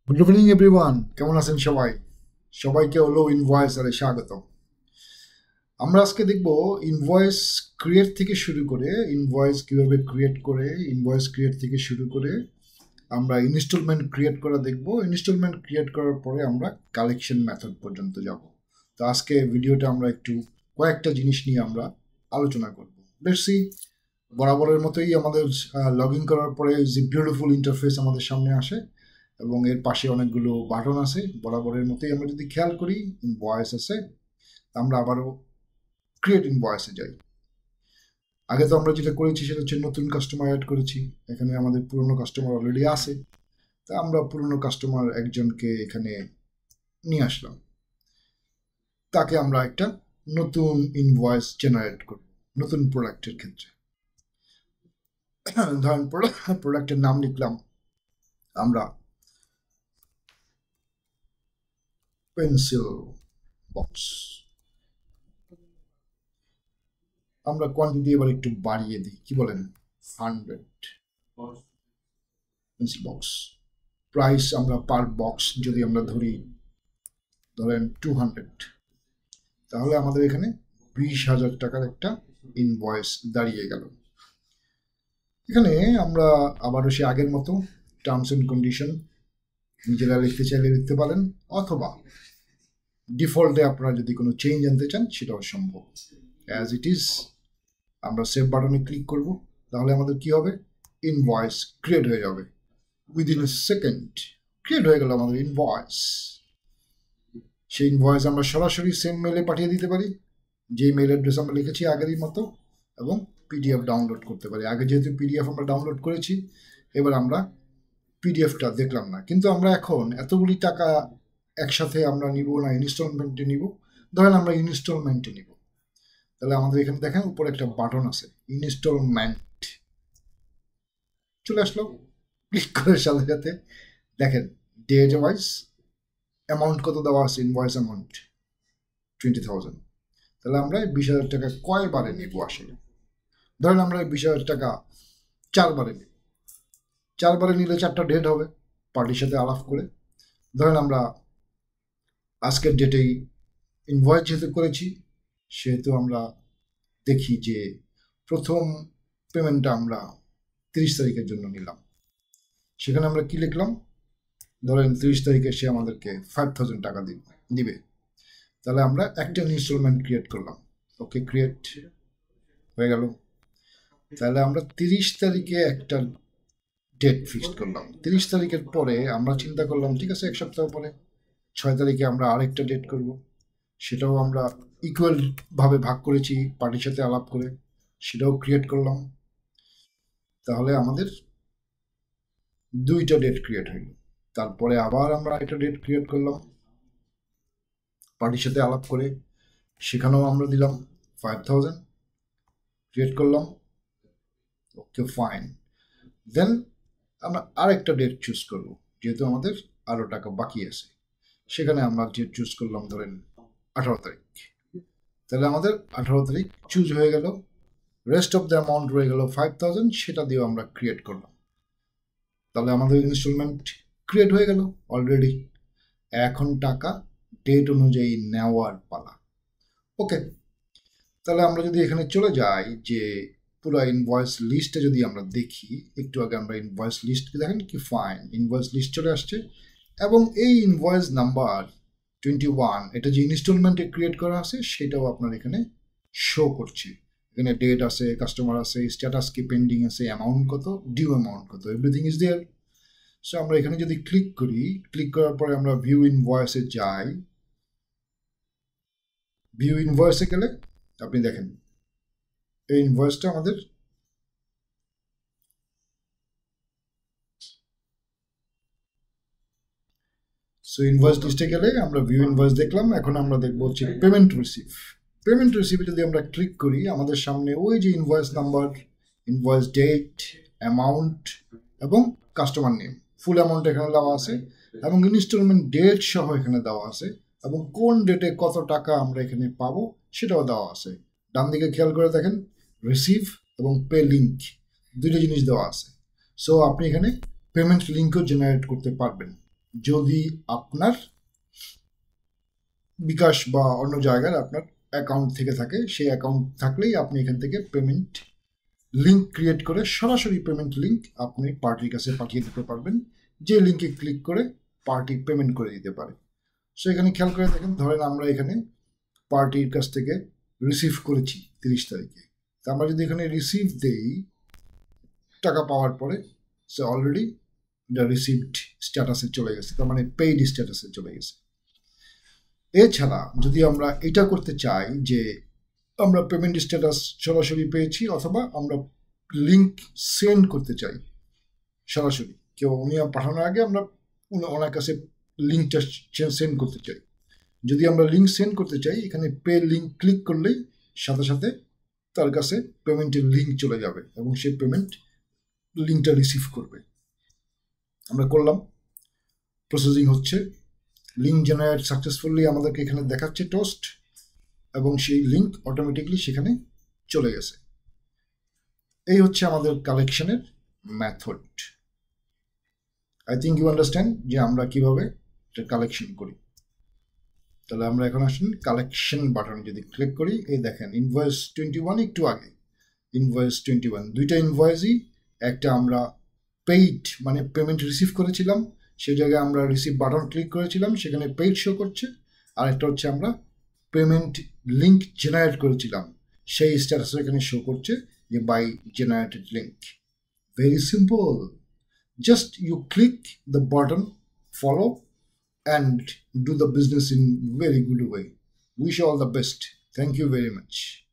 Good evening everyone, কেমন আছেন সবাই? সবাইকে হলো ইনভয়েসারে স্বাগত। আমরা আজকে দেখব ইনভয়েস ক্রিয়েট থেকে শুরু করে ইনভয়েস কিভাবে ক্রিয়েট করে ইনভয়েস ক্রিয়েট থেকে শুরু করে আমরা ইনস্টলমেন্ট ক্রিয়েট করা দেখব। ইনস্টলমেন্ট ক্রিয়েট করার পরে আমরা কালেকশন মেথড পর্যন্ত যাব। তো আজকে ভিডিওটা আমরা একটু কয়েকটা জিনিস নিয়ে আমরা আলোচনা করব। বেশি বরাবরের মতোই আমাদের লগ ইন করার পরে যে বিউটিফুল ইন্টারফেস আমাদের সামনে আসে এবং এর পাশে অনেকগুলো বাটন আছে। বরাবরের মতোই আমরা যদি খেয়াল করি, ইনভয়েস আছে, আমরা আবারও ক্রিয়েট ইনভয়েসে যাই। আগে তো আমরা যেটা করেছি সেটা হচ্ছে নতুন কাস্টমার অ্যাড করেছি। এখানে আমাদের পুরনো কাস্টমার অলরেডি আছে, তা আমরা পুরনো কাস্টমার একজনকে এখানে নিয়ে আসলাম। তাকে আমরা একটা নতুন ইনভয়েস জেনারেট করব নতুন প্রোডাক্টের ক্ষেত্রে। ধরেন প্রোডাক্টের নাম লিখলাম আমরা পেন্সিল বক্স। আমরা কোয়ান্টিটি এবার একটু বাড়িয়ে দিই, কি বলেন? 100 পেন্সিল বক্স। প্রাইস আমরা পার বক্স যদি আমরা ধরেন 200, তাহলে আমাদের এখানে 20,000 টাকার একটা ইনভয়েস দাঁড়িয়ে গেল। এখানে আমরা আবারও সে আগের মতো টার্মস অ্যান্ড কন্ডিশন নিজেরা লিখতে চাইলে লিখতে পারেন, অথবা ডিফল্টে আপনারা যদি কোনো চেঞ্জ আনতে চান সেটাও সম্ভব। অ্যাজ ইট ইজ আমরা সেভ বাটনে ক্লিক করব, তাহলে আমাদের কি হবে? ইনভয়েস ক্রিয়েট হয়ে যাবে। উইদিন এ সেকেন্ড ক্রিয়েট হয়ে গেল আমাদের ইনভয়েস। সেই ইনভয়েস আমরা সরাসরি সেম মেলে পাঠিয়ে দিতে পারি, যে মেল অ্যাড্রেস আমরা লিখেছি আগেরই মতো, এবং পিডিএফ ডাউনলোড করতে পারি। আগে যেহেতু পিডিএফ আমরা ডাউনলোড করেছি, এবার আমরা পিডিএফটা দেখলাম না, কিন্তু আমরা এখন এতগুলি টাকা একসাথে আমরা নিব না ইনস্টলমেন্টে নিব। ধরেন আমরা ইনস্টলমেন্টে নিব, তাহলে আমাদের এখানে দেখেন উপরে একটা বাটন আছে, ইনস্টলমেন্ট চলে আসলো। ক্লিক করার সাথে সাথে দেখেন ডেট ওয়াইজ অ্যামাউন্ট কত দেওয়া আছে, ইনভয়েস অ্যামাউন্ট 20,000। তাহলে আমরা 20,000 টাকা কয়বারে নিব আসলে? ধরেন আমরা 20,000 টাকা 4বারে নিব। 4বারে নিলে 4টা ডেট হবে পার্টির সাথে আলাপ করে। ধরেন আমরা আজকের ডেটেই ইনভয়েস যেহেতু করেছি, সেহেতু আমরা দেখি যে প্রথম পেমেন্টটা আমরা 30 তারিখের জন্য নিলাম। সেখানে আমরা কি লিখলাম? ধরেন 30 তারিখে সে আমাদেরকে 5,000 টাকা দিবে। তাহলে আমরা একটা ইনস্টলমেন্ট ক্রিয়েট করলাম। ওকে, ক্রিয়েট হয়ে গেল। তাহলে আমরা 30 তারিখে একটা ডেট ফিক্সড করলাম। 30 তারিখের পরে আমরা চিন্তা করলাম, ঠিক আছে, এক সপ্তাহ পরে 6 তারিখে আমরা আরেকটা ডেট করব। সেটাও আমরা ইকুয়াল ভাবে ভাগ করেছি পার্টির সাথে আলাপ করে, সেটাও ক্রিয়েট করলাম। তাহলে আমাদের 2টা ডেট ক্রিয়েট হইল। তারপরে আবার আমরা একটা ডেট ক্রিয়েট করলাম পার্টির সাথে আলাপ করে, সেখানেও আমরা দিলাম 5,000, ক্রিয়েট করলাম। ওকে, ফাইন। দেন আমরা আরেকটা ডেট চুজ করব, যেহেতু আমাদের আরো টাকা বাকি আছে। সেখানে আমরা ডেট চুজ করলাম ধরেন 18 তারিখ। তাহলে আমাদের 18 তারিখ চুজ হয়ে গেল। রেস্ট অফ দ্য অ্যামাউন্ট রয়ে গেল 5,000, সেটা দিয়েও আমরা ক্রিয়েট করলাম। তাহলে আমাদের ইনস্টলমেন্ট ক্রিয়েট হয়ে গেল অলরেডি। এখন টাকা ডেট অনুযায়ী নেওয়ার পালা। ওকে, তাহলে আমরা যদি এখানে চলে যাই যে পুরো ইনভয়েস লিস্টে যদি আমরা দেখি, একটু আগে আমরা ইনভয়েস লিস্ট দেখেন কি ফাইন, ইনভয়েস লিস্ট চলে আসছে। এবং এই ইনভয়েস নাম্বার 21, এটা যে ইনস্টলমেন্টে ক্রিয়েট করা আছে সেটাও আপনার এখানে শো করছে। এখানে ডেট আছে, কাস্টমার আছে, স্ট্যাটাস কি পেন্ডিং আছে, অ্যামাউন্ট কত, ডিউ অ্যামাউন্ট কত, এভরিথিং ইজ দেয়ার। সো আমরা এখানে যদি ক্লিক করি, ক্লিক করার পরে আমরা ভিউ ইনভয়েসে যাই। ভিউ ইনভয়েসে গেলে আপনি দেখেন এই ইনভয়েসটা আমাদের সো ইনভয়েস লিস্টে গেলে আমরা ভিউ ইনভয়েস দেখলাম। এখন আমরা দেখবো হচ্ছে পেমেন্ট রিসিভ। পেমেন্ট রিসিভে যদি আমরা ক্লিক করি, আমাদের সামনে ওই যে invoice number, invoice date, amount এবং কাস্টমার নেম, ফুল অ্যামাউন্ট এখানে দেওয়া আছে এবং ইনস্টলমেন্ট ডেট সহ এখানে দেওয়া আছে, এবং কোন ডেটে কত টাকা আমরা এখানে পাবো সেটাও দেওয়া আছে। ডান দিকে খেয়াল করে দেখেন রিসিভ এবং পে লিঙ্ক, দুটো জিনিস দেওয়া আছে। সো আপনি এখানে পেমেন্ট লিঙ্কও জেনারেট করতে পারবেন। যদি আপনার বিকাশ বা অন্য জায়গার আপনার অ্যাকাউন্ট থেকে থাকে, সেই অ্যাকাউন্ট থাকলেই আপনি এখান থেকে পেমেন্ট লিঙ্ক ক্রিয়েট করে সরাসরি পেমেন্ট লিঙ্ক আপনি পার্টির কাছে পাঠিয়ে দিতে পারবেন, যে লিঙ্কে ক্লিক করে পার্টি পেমেন্ট করে দিতে পারে। সো এখানে খেয়াল করে দেখেন, ধরেন আমরা এখানে পার্টির কাছ থেকে রিসিভ করেছি 30 তারিখে, তা আমরা যদি এখানে রিসিভ দেই, টাকা পাওয়ার পরে সে অলরেডি এটা রিসিভড স্ট্যাটাসে চলে গেছে, তার মানে পেইড স্ট্যাটাসে চলে গেছে। এছাড়া যদি আমরা এটা করতে চাই যে আমরা পেমেন্ট স্ট্যাটাস সরাসরি পেয়েছি, অথবা আমরা লিঙ্ক সেন্ড করতে চাই সরাসরি, কেউ উনি পাঠানোর আগে আমরা ওনার কাছে লিঙ্কটা সেন্ড করতে চাই, যদি আমরা লিঙ্ক সেন্ড করতে চাই, এখানে পে লিঙ্ক ক্লিক করলেই সাথে সাথে তার কাছে পেমেন্টের লিঙ্ক চলে যাবে এবং সে পেমেন্ট লিঙ্কটা রিসিভ করবে। আমরা করলাম, প্রসেসিং হচ্ছে, লিঙ্ক জেনারেট সাকসেসফুলি আমাদেরকে এখানে দেখাচ্ছে টোস্ট, এবং সেই লিঙ্ক অটোমেটিকলি সেখানে চলে গেছে। এই হচ্ছে আমাদের কালেকশনের method. I think you understand যে আমরা কিভাবে এটা কালেকশন করি। তাহলে আমরা এখন আসুন কালেকশন বাটনে যদি ক্লিক করি, এই দেখেন ইনভয়েস 21, একটু আগে ইনভয়েস 21, দুইটা ইনভয়েসই, একটা আমরা পেইড মানে পেমেন্ট রিসিভ করেছিলাম, সেই জায়গায় আমরা রিসিভ বাটন ক্লিক করেছিলাম, সেখানে পেইড শো করছে, আর একটা হচ্ছে আমরা পেমেন্ট লিঙ্ক জেনারেট করেছিলাম, সেই স্ট্যাটাস এখানে শো করছে যে by generated link. Very simple, just you click the button, follow, and do the business in very good way. Wish you all the best. Thank you very much.